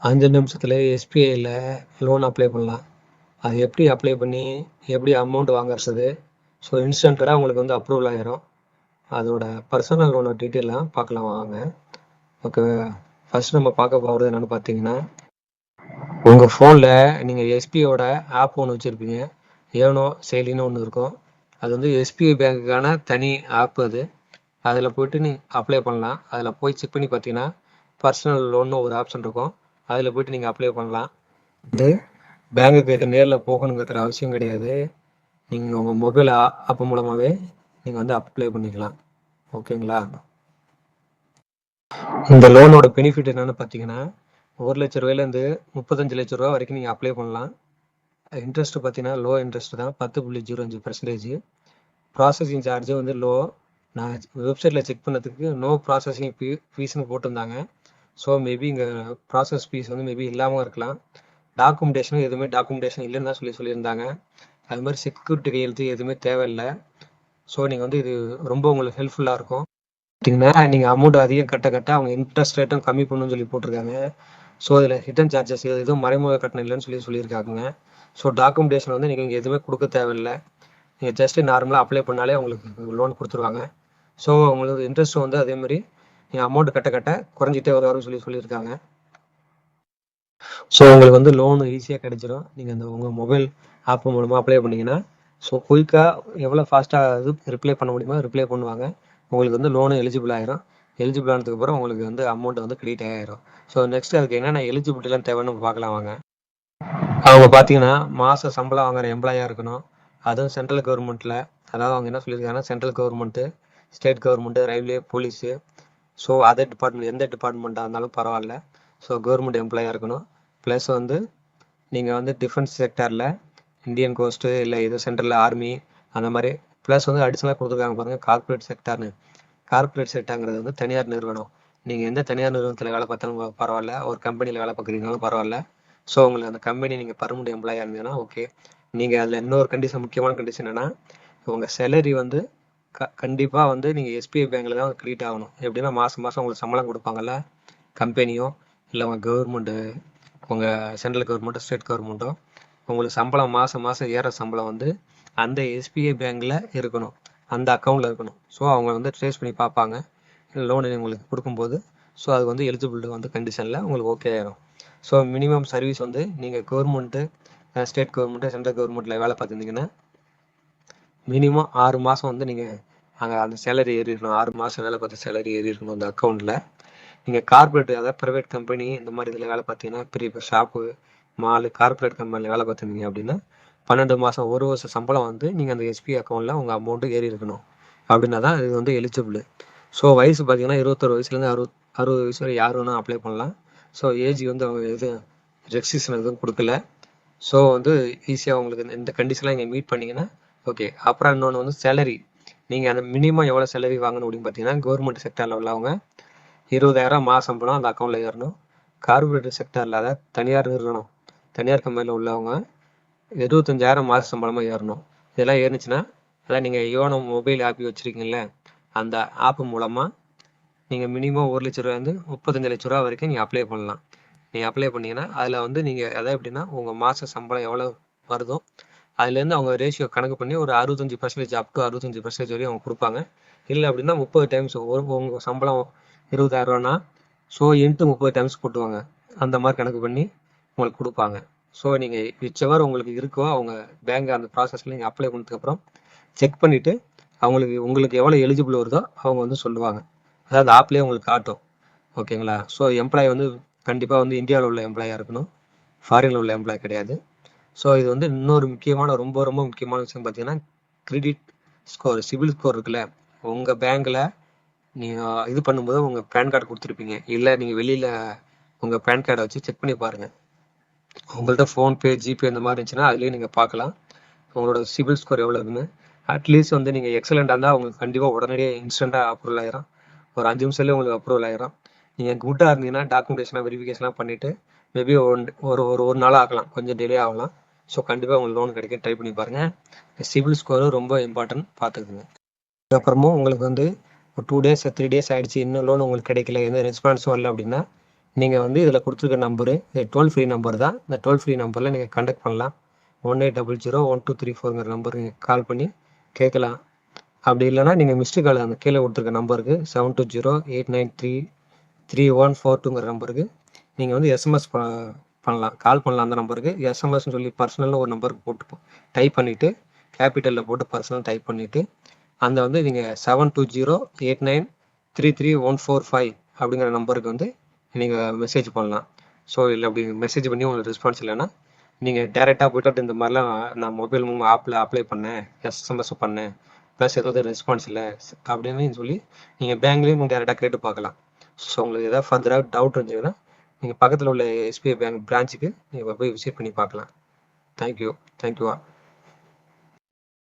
5 நிமிஷத்துல எஸ்பிஐல loan apply பண்ணலாம். அது எப்படி அப்ளை பண்ணி எப்படி அமௌண்ட் வாங்குறது? ஸோ இன்ஸ்டன்ட்டாக உங்களுக்கு வந்து அப்ரூவல் ஆயிரும். அதோட பர்சனல் லோனோட டீட்டெயிலாம் பார்க்கலாம் வாங்க. ஓகே, ஃபர்ஸ்ட் நம்ம பார்க்க போகிறது என்னென்னு பார்த்தீங்கன்னா, உங்கள் ஃபோனில் நீங்கள் எஸ்பிஐயோட ஆப் ஒன்று வச்சுருப்பீங்க. ஏனோ செயலின்னு ஒன்று இருக்கும். அது வந்து எஸ்பிஐ பேங்க்குக்கான தனி ஆப் அது. அதில் போய்ட்டு நீங்கள் அப்ளை பண்ணலாம். அதில் போய் செக் பண்ணி பார்த்தீங்கன்னா பர்சனல் லோன்னு ஒரு ஆப்ஷன் இருக்கும். அதில் போய்ட்டு நீங்கள் அப்ளை பண்ணலாம். வந்து பேங்குக்கு நேரில் போகணுங்கிற அவசியம் கிடையாது. நீங்கள் உங்கள் மொபைல் ஆப் மூலமாகவே நீங்கள் வந்து அப்ளை பண்ணிக்கலாம். ஓகேங்களா? இந்த லோனோட பெனிஃபிட் என்னென்னு பார்த்தீங்கன்னா, 1 லட்ச ரூபாயிலேருந்து 35 லட்ச ரூபா வரைக்கும் நீங்கள் அப்ளை பண்ணலாம். இன்ட்ரெஸ்ட் பார்த்தீங்கன்னா லோ இன்ட்ரெஸ்ட் தான், 10.05%. ப்ராசஸிங் சார்ஜும் வந்து லோ. நான் வெப்சைட்டில் செக் பண்ணதுக்கு நோ ப்ராசஸிங் ஃபீஸ்னு போட்டிருந்தாங்க. ஸோ மேபி இங்கே ப்ராசஸ் ஃபீஸ் வந்து மேபி இல்லாமல் இருக்கலாம். டாக்குமெண்டேஷனும் எதுவுமே டாக்குமெண்டேஷன் இல்லைன்னு தான் சொல்லியிருந்தாங்க. அது மாதிரி செக்யூரிட்டி கையெழுத்து எதுவுமே தேவையில்லை. ஸோ நீங்கள் வந்து இது ரொம்ப உங்களுக்கு ஹெல்ப்ஃபுல்லாக இருக்கும். பார்த்தீங்கன்னா நீங்கள் அமௌண்ட் அதிகம் கட்ட அவங்க இன்ட்ரெஸ்ட் ரேட்டும் கம்மி பண்ணணும்னு சொல்லி போட்டிருக்காங்க. ஸோ இதில் ஹிடன் சார்ஜஸ் எதுவும் மறைமுக கட்டணம் இல்லைன்னு சொல்லியிருக்காங்க. ஸோ டாக்குமெண்டேஷன் வந்து நீங்கள் எதுவுமே கொடுக்க தேவையில்லை. நீங்கள் ஜஸ்ட்டு நார்மலாக அப்ளை பண்ணாலே உங்களுக்கு லோன் கொடுத்துருவாங்க. ஸோ உங்களுக்கு இன்ட்ரெஸ்ட் வந்து அதேமாதிரி நீங்கள் அமௌண்ட் கட்ட குறைஞ்சிட்டே வரும்னு சொல்லியிருக்காங்க. ஸோ உங்களுக்கு வந்து லோனு ஈஸியாக கிடைச்சிடும். நீங்கள் அந்த உங்கள் மொபைல் ஆப் மூலமாக அப்ளை பண்ணிங்கன்னா ஸோ குயிக்காக எவ்வளோ ஃபாஸ்ட்டாக இது ரிப்ளை பண்ண முடியுமோ ரிப்ளை பண்ணுவாங்க. உங்களுக்கு வந்து லோனு எலிஜிபிள் ஆயிரும். எலிஜிபிள் ஆனதுக்கப்புறம் உங்களுக்கு வந்து அமௌண்ட் வந்து கிரெடிட் ஆகிரும். ஸோ நெக்ஸ்ட் அதுக்கு என்னென்ன எலிஜிபிலிட்டிலாம் தேவைன்னு பார்க்கலாம் வாங்க. அவங்க பார்த்தீங்கன்னா மாத சம்பளம் வாங்குற எம்ப்ளாயாக இருக்கணும். அதுவும் சென்ட்ரல் கவர்மெண்ட்டில். அதாவது அவங்க என்ன சொல்லியிருக்காங்கன்னா central government, state government, railway, police, so other department எந்த டிபார்ட்மெண்ட்டாக இருந்தாலும் பரவாயில்ல. ஸோ கவர்மெண்ட் எம்ப்ளாயாக இருக்கணும். ப்ளஸ் வந்து நீங்கள் வந்து டிஃபென்ஸ் செக்டரில் இந்தியன் கோஸ்ட்டு இல்லை ஏதோ சென்ட்ரல் ஆர்மி அந்த மாதிரி. ப்ளஸ் வந்து அடிஷ்னலாக கொடுத்துருக்காங்க பாருங்கள் கார்ப்பரேட் செக்டார்னு. கார்ப்பரேட் செக்டாருங்கிறது வந்து தனியார் நிறுவனம். நீங்கள் எந்த தனியார் நிறுவனத்தில் வேலை பார்த்தாலும் பரவாயில்ல, ஒரு கம்பெனியில் வேலை பார்க்குறீங்கனாலும் பரவாயில்ல. ஸோ உங்களுக்கு அந்த கம்பெனி நீங்கள் பர்மனெண்ட் எம்ப்ளாயாக இருந்தீங்கன்னா ஓகே. நீங்கள் அதில் இன்னொரு கண்டிஷன், முக்கியமான கண்டிஷன் என்னென்னா உங்கள் சேலரி வந்து கண்டிப்பாக வந்து நீங்கள் எஸ்பிஐ பேங்கில் தான் கிரெடிட் ஆகணும். எப்படின்னா மாதம் உங்களுக்கு சம்பளம் கொடுப்பாங்கல்ல கம்பெனியோ இல்லை உங்கள் கவர்மெண்ட்டு, உங்கள் சென்ட்ரல் கவர்மெண்ட்டோ ஸ்டேட் கவர்மெண்ட்டோ, உங்களுக்கு சம்பளம் மாதம் ஏற சம்பளம் வந்து அந்த எஸ்பிஐ பேங்கில் இருக்கணும், அந்த அக்கௌண்ட்டில் இருக்கணும். ஸோ அவங்க வந்து ட்ரேஸ் பண்ணி பார்ப்பாங்க லோனு உங்களுக்கு கொடுக்கும்போது. ஸோ அது வந்து எலிஜிபிலிட்டி வந்து கண்டிஷனில் உங்களுக்கு ஓகே ஆகிடும். ஸோ மினிமம் சர்வீஸ் வந்து நீங்கள் கவர்மெண்ட்டு, ஸ்டேட் கவர்மெண்ட்டு, சென்ட்ரல் கவர்மெண்ட்டில் வேலை பார்த்துருந்தீங்கன்னா மினிமம் 6 மாதம் வந்து நீங்கள் அங்கே அந்த சேலரி ஏறி இருக்கணும். 6 மாதம் வேலை பார்த்த சேலரி ஏறி இருக்கணும் அந்த அக்கௌண்ட்டில். நீங்கள் கார்பரேட், அதாவது ப்ரைவேட் கம்பெனி இந்த மாதிரி இதில் வேலை பார்த்தீங்கன்னா, பெரிய ஷாப்பு, மாலு, கார்பரேட் கம்பெனியில் வேலை பார்த்துருந்தீங்க அப்படின்னா 12 மாதம் 1 வருஷம் சம்பளம் வந்து நீங்கள் அந்த எஸ்பிஐ அக்கௌண்ட்டில் உங்கள் அமௌண்ட்டு ஏறி இருக்கணும். அப்படின்னா தான் இது வந்து எலிஜிபிள். ஸோ வயசு பார்த்தீங்கன்னா 21 வயசுலேருந்து 60 வயசு வரை யார் வேணால் அப்ளை பண்ணலாம். ஸோ ஏஜ் வந்து அவங்க எதுவும் ரெஸ்ட்ரிக்ஷன் எதுவும் கொடுக்கல. ஸோ வந்து ஈஸியாக உங்களுக்கு இந்த கண்டிஷன்லாம் நீங்கள் மீட் பண்ணிங்கன்னா ஓகே. அப்புறம் இன்னொன்று வந்து சேலரி. நீங்கள் அந்த மினிமம் எவ்வளோ சேலரி வாங்கணும் அப்படின்னு பார்த்தீங்கன்னா, கவர்மெண்ட் செக்டரில் உள்ளவங்க 20,000 மாதம் சம்பளம் அந்த அக்கௌண்ட்டில் ஏறணும். கார்பரேட் செக்டரில், அதாவது தனியார் நிறுவனம், தனியார் கம்பெனியில் உள்ளவங்க 75,000 மாத சம்பளமாக ஏறணும். இதெல்லாம் ஏறிச்சுன்னா, அதான் நீங்கள் யோனோ மொபைல் ஆப் வச்சுருக்கீங்கள, அந்த ஆப் மூலமாக நீங்கள் மினிமம் 1 லட்ச ரூபாயிலேருந்து 35 லட்ச ரூபா வரைக்கும் நீங்கள் அப்ளை பண்ணலாம். நீங்கள் அப்ளை பண்ணிங்கன்னா அதில் வந்து நீங்கள் அதாவது எப்படின்னா உங்கள் மாத சம்பளம் எவ்வளோ வருதோ அதுலேருந்து அவங்க ரேஷியோ கணக்கு பண்ணி ஒரு 65% அப் டு 65% வரையும் அவங்க கொடுப்பாங்க. இல்லை அப்படின்னா 30 டைம்ஸ் உங்கள் சம்பளம் 20,000 ரூபானா ஸோ இன்ட்டு 30 டைம்ஸ் போட்டுவாங்க. அந்த மாதிரி கணக்கு பண்ணி உங்களுக்கு கொடுப்பாங்க. ஸோ நீங்கள் விச்சவர் உங்களுக்கு இருக்கோ அவங்க பேங்க் அந்த ப்ராசஸில் நீங்கள் அப்ளை பண்ணதுக்கப்புறம் செக் பண்ணிவிட்டு உங்களுக்கு எவ்வளோ எலிஜிபிள் வருதோ அவங்க வந்து சொல்லுவாங்க. அதாவது ஆப்லேயே உங்களுக்கு காட்டும். ஓகேங்களா? ஸோ எம்ப்ளாயி வந்து கண்டிப்பாக வந்து இந்தியாவில் உள்ள எம்ப்ளாயாக இருக்கணும், ஃபாரினில் உள்ள எம்ப்ளாய் கிடையாது. ஸோ இது வந்து இன்னொரு முக்கியமான ரொம்ப ரொம்ப முக்கியமான விஷயம் பார்த்தீங்கன்னா கிரெடிட் ஸ்கோர், சிபில் ஸ்கோர் இருக்குல்ல. உங்கள் பேங்க்கில் நீங்கள் இது பண்ணும்போது உங்கள் பேன் கார்டு கொடுத்துருப்பீங்க, இல்லை நீங்கள் வெளியில் உங்கள் பேன் கார்டை வச்சு செக் பண்ணி பாருங்கள். உங்கள்கிட்ட ஃபோன்பே, ஜிபே இந்த மாதிரி இருந்துச்சுன்னா அதுலேயும் நீங்கள் பார்க்கலாம் உங்களோட சிபில் ஸ்கோர் எவ்வளோ இருக்குன்னு. அட்லீஸ்ட் வந்து நீங்கள் எக்ஸலண்ட்டாக இருந்தால் உங்களுக்கு கண்டிப்பாக உடனடியாக இன்ஸ்டண்ட்டாக அப்ரூவல் ஆயிரும். ஒரு 5 நிமிஷத்துலேயே உங்களுக்கு அப்ரூவல் ஆயிரும். நீங்கள் குட்டாக இருந்தீங்கன்னா டாக்குமெண்டேஷனாக வெரிஃபிகேஷன்லாம் பண்ணிவிட்டு மேபி ஒரு நாள் ஆகலாம், கொஞ்சம் டிலே ஆகலாம். ஸோ கண்டிப்பாக உங்களுக்கு லோன் கிடைக்க ட்ரை பண்ணி பாருங்கள். சிபில் ஸ்கோரும் ரொம்ப இம்பார்ட்டன்ட், பார்த்துக்குங்க. அதுக்கப்புறமும் உங்களுக்கு வந்து ஒரு 2 டேஸ் 3 டேஸ் ஆகிடுச்சு இன்னும் லோன் உங்களுக்கு கிடைக்கல, எந்த ரெஸ்பான்ஸும் இல்லை அப்படின்னா நீங்கள் வந்து இதில் கொடுத்துருக்க நம்பரு இது டோல் ஃப்ரீ நம்பர் தான். இந்த டோல் ஃப்ரீ நம்பரில் நீங்கள் கான்டாக்ட் பண்ணலாம். 1800 1234 நம்பருக்கு கால் பண்ணி கேட்கலாம். அப்படி இல்லைனா நீங்கள் மிஸ்டு கால் அந்த கீழே கொடுத்துருக்க நம்பருக்கு 7208933142 நம்பருக்கு நீங்கள் வந்து எஸ்எம்எஸ் பண்ணலாம், கால் பண்ணலாம். அந்த நம்பருக்கு எஸ்எம்எஸ்ன்னு சொல்லி பர்சனலில் ஒரு நம்பருக்கு போட்டு டைப் பண்ணிவிட்டு கேபிட்டலில் போட்டு பர்சனல் டைப் பண்ணிவிட்டு அந்த வந்து நீங்கள் 7208933145 அப்படிங்கிற நம்பருக்கு வந்து நீங்கள் மெசேஜ் பண்ணலாம். ஸோ இல்லை அப்படி மெசேஜ் பண்ணி உங்களுக்கு ரெஸ்பான்ஸ் இல்லைன்னா நீங்கள் டேரெக்டாக போய்ட்டு இந்த மாதிரிலாம் நான் மொபைல் ஆப்பில் அப்ளை பண்ணேன், எஸ்எம்எஸ் பண்ணேன், ப்ளஸ் ஏதாவது ரெஸ்பான்ஸ் இல்லை அப்படின்னு சொல்லி நீங்கள் பேங்க்லேயும் டேரெக்டாக கேட்டு பார்க்கலாம். ஸோ உங்களுக்கு ஏதாவது ஃபர்தராக டவுட் இருந்துச்சுன்னா நீங்கள் பக்கத்தில் உள்ள எஸ்பிஐ பேங்க் பிரான்ச்சுக்கு நீங்கள் போய் விசிட் பண்ணி பார்க்கலாம். தேங்க்யூ.